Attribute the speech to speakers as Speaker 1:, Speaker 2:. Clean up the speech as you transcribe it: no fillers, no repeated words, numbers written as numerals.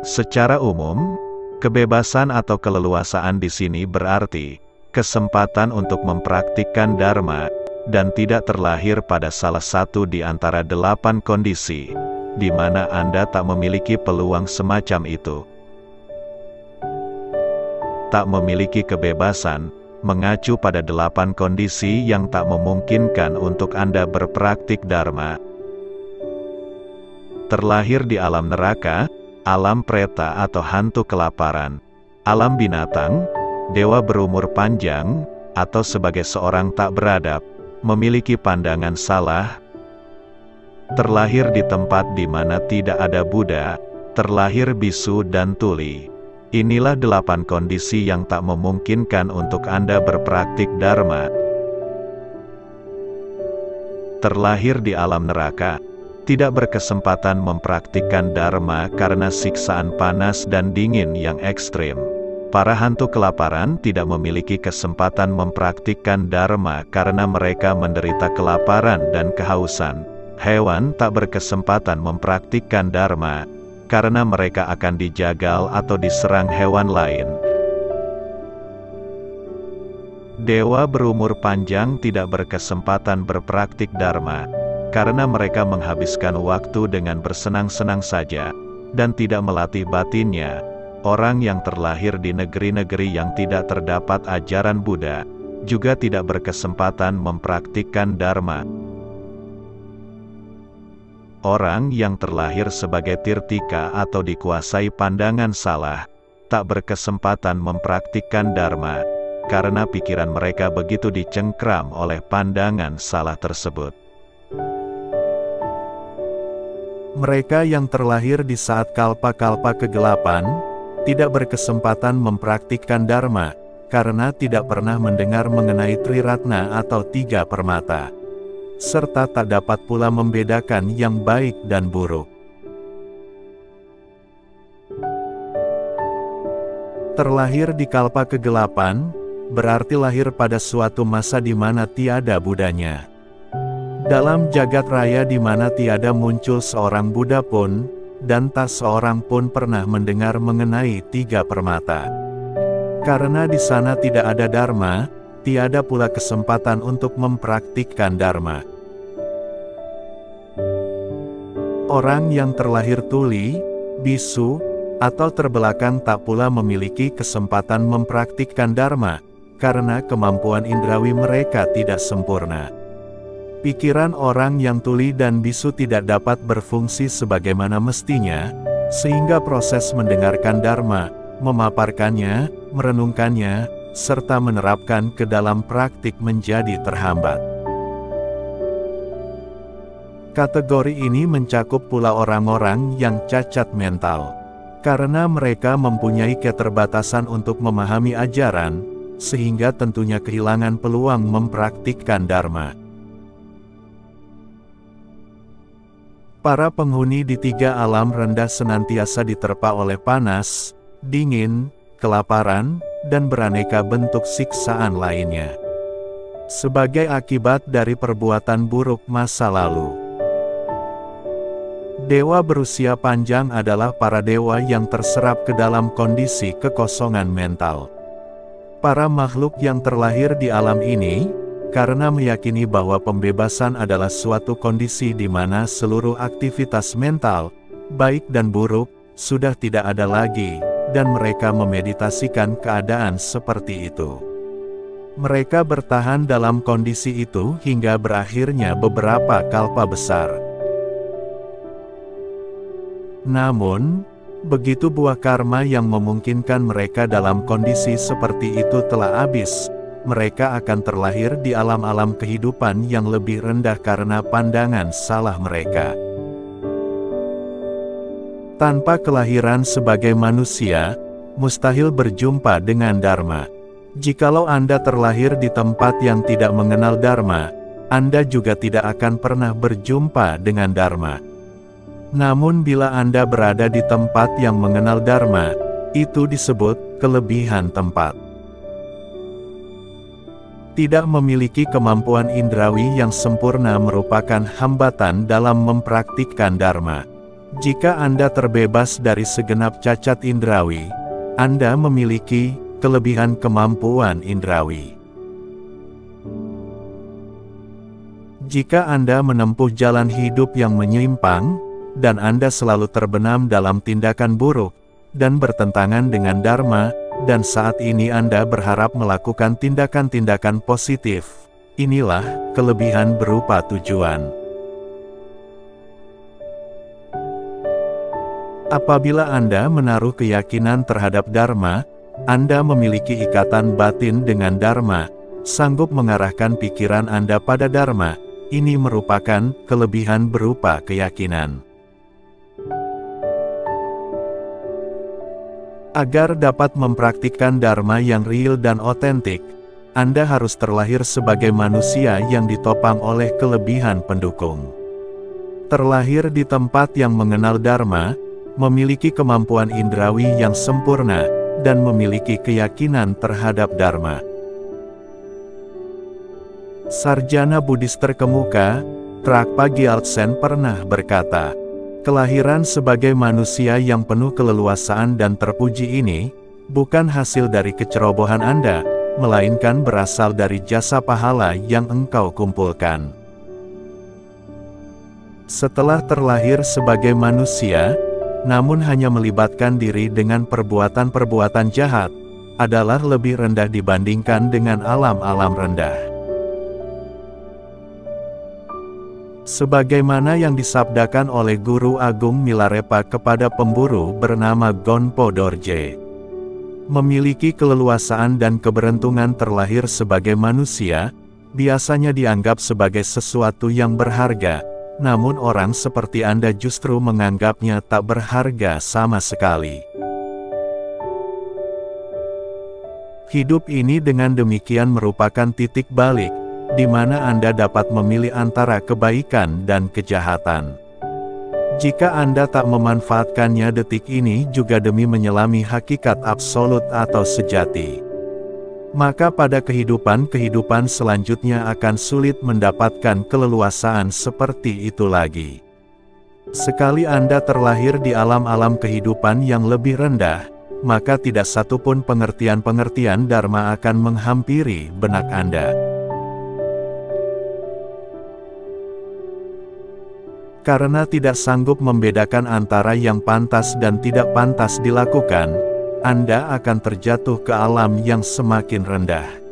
Speaker 1: Secara umum, kebebasan atau keleluasaan di sini berarti kesempatan untuk mempraktikkan dharma, dan tidak terlahir pada salah satu di antara 8 kondisi, di mana Anda tak memiliki peluang semacam itu. Tak memiliki kebebasan, mengacu pada 8 kondisi yang tak memungkinkan untuk Anda berpraktik dharma. Terlahir di alam neraka, alam preta atau hantu kelaparan, alam binatang, dewa berumur panjang, atau sebagai seorang tak beradab, memiliki pandangan salah, terlahir di tempat di mana tidak ada Buddha, terlahir bisu dan tuli. Inilah 8 kondisi yang tak memungkinkan untuk Anda berpraktik dharma. Terlahir di alam neraka, tidak berkesempatan mempraktikkan dharma karena siksaan panas dan dingin yang ekstrim. Para hantu kelaparan tidak memiliki kesempatan mempraktikkan dharma karena mereka menderita kelaparan dan kehausan. Hewan tak berkesempatan mempraktikkan dharma karena mereka akan dijagal atau diserang hewan lain. Dewa berumur panjang tidak berkesempatan berpraktik dharma karena mereka menghabiskan waktu dengan bersenang-senang saja dan tidak melatih batinnya. Orang yang terlahir di negeri-negeri yang tidak terdapat ajaran Buddha juga tidak berkesempatan mempraktikkan dharma. Orang yang terlahir sebagai tirtika atau dikuasai pandangan salah, tak berkesempatan mempraktikkan dharma, karena pikiran mereka begitu dicengkram oleh pandangan salah tersebut. Mereka yang terlahir di saat kalpa-kalpa kegelapan, tidak berkesempatan mempraktikkan dharma, karena tidak pernah mendengar mengenai Triratna atau 3 permata. Serta tak dapat pula membedakan yang baik dan buruk. Terlahir di kalpa kegelapan, berarti lahir pada suatu masa di mana tiada Buddhanya. Dalam jagat raya di mana tiada muncul seorang Buddha pun, dan tak seorang pun pernah mendengar mengenai 3 permata. Karena di sana tidak ada dharma, tiada pula kesempatan untuk mempraktikkan dharma. Orang yang terlahir tuli, bisu, atau terbelakang tak pula memiliki kesempatan mempraktikkan dharma, karena kemampuan indrawi mereka tidak sempurna. Pikiran orang yang tuli dan bisu tidak dapat berfungsi sebagaimana mestinya, sehingga proses mendengarkan dharma, memaparkannya, merenungkannya, serta menerapkan ke dalam praktik menjadi terhambat. Kategori ini mencakup pula orang-orang yang cacat mental, karena mereka mempunyai keterbatasan untuk memahami ajaran, sehingga tentunya kehilangan peluang mempraktikkan dharma. Para penghuni di 3 alam rendah senantiasa diterpa oleh panas, dingin, kelaparan, dan beraneka bentuk siksaan lainnya. Sebagai akibat dari perbuatan buruk masa lalu. Dewa berusia panjang adalah para dewa yang terserap ke dalam kondisi kekosongan mental. Para makhluk yang terlahir di alam ini, karena meyakini bahwa pembebasan adalah suatu kondisi di mana seluruh aktivitas mental, baik dan buruk, sudah tidak ada lagi, dan mereka memeditasikan keadaan seperti itu. Mereka bertahan dalam kondisi itu hingga berakhirnya beberapa kalpa besar. Namun, begitu buah karma yang memungkinkan mereka dalam kondisi seperti itu telah habis, mereka akan terlahir di alam-alam kehidupan yang lebih rendah karena pandangan salah mereka. Tanpa kelahiran sebagai manusia, mustahil berjumpa dengan dharma. Jikalau Anda terlahir di tempat yang tidak mengenal dharma, Anda juga tidak akan pernah berjumpa dengan dharma. Namun bila Anda berada di tempat yang mengenal dharma, itu disebut kelebihan tempat. Tidak memiliki kemampuan indrawi yang sempurna merupakan hambatan dalam mempraktikkan dharma. Jika Anda terbebas dari segenap cacat indrawi, Anda memiliki kelebihan kemampuan indrawi. Jika Anda menempuh jalan hidup yang menyimpang, dan Anda selalu terbenam dalam tindakan buruk, dan bertentangan dengan Dharma, dan saat ini Anda berharap melakukan tindakan-tindakan positif, inilah kelebihan berupa tujuan. Apabila Anda menaruh keyakinan terhadap Dharma, Anda memiliki ikatan batin dengan Dharma, sanggup mengarahkan pikiran Anda pada Dharma. Ini merupakan kelebihan berupa keyakinan. Agar dapat mempraktikkan Dharma yang real dan otentik, Anda harus terlahir sebagai manusia yang ditopang oleh kelebihan pendukung. Terlahir di tempat yang mengenal Dharma, memiliki kemampuan indrawi yang sempurna, dan memiliki keyakinan terhadap Dharma. Sarjana Buddhis terkemuka, Trakpa Gyaltsen pernah berkata, kelahiran sebagai manusia yang penuh keleluasaan dan terpuji ini, bukan hasil dari kecerobohan Anda, melainkan berasal dari jasa pahala yang engkau kumpulkan. Setelah terlahir sebagai manusia, namun hanya melibatkan diri dengan perbuatan-perbuatan jahat, adalah lebih rendah dibandingkan dengan alam-alam rendah. Sebagaimana yang disabdakan oleh Guru Agung Milarepa kepada pemburu bernama Gonpo Dorje. Memiliki keleluasaan dan keberuntungan terlahir sebagai manusia, biasanya dianggap sebagai sesuatu yang berharga. Namun orang seperti Anda justru menganggapnya tak berharga sama sekali. Hidup ini dengan demikian merupakan titik balik, di mana Anda dapat memilih antara kebaikan dan kejahatan. Jika Anda tak memanfaatkannya detik ini juga demi menyelami hakikat absolut atau sejati, maka pada kehidupan-kehidupan selanjutnya akan sulit mendapatkan keleluasaan seperti itu lagi. Sekali Anda terlahir di alam-alam kehidupan yang lebih rendah, maka tidak satupun pengertian-pengertian Dharma akan menghampiri benak Anda. Karena tidak sanggup membedakan antara yang pantas dan tidak pantas dilakukan, Anda akan terjatuh ke alam yang semakin rendah.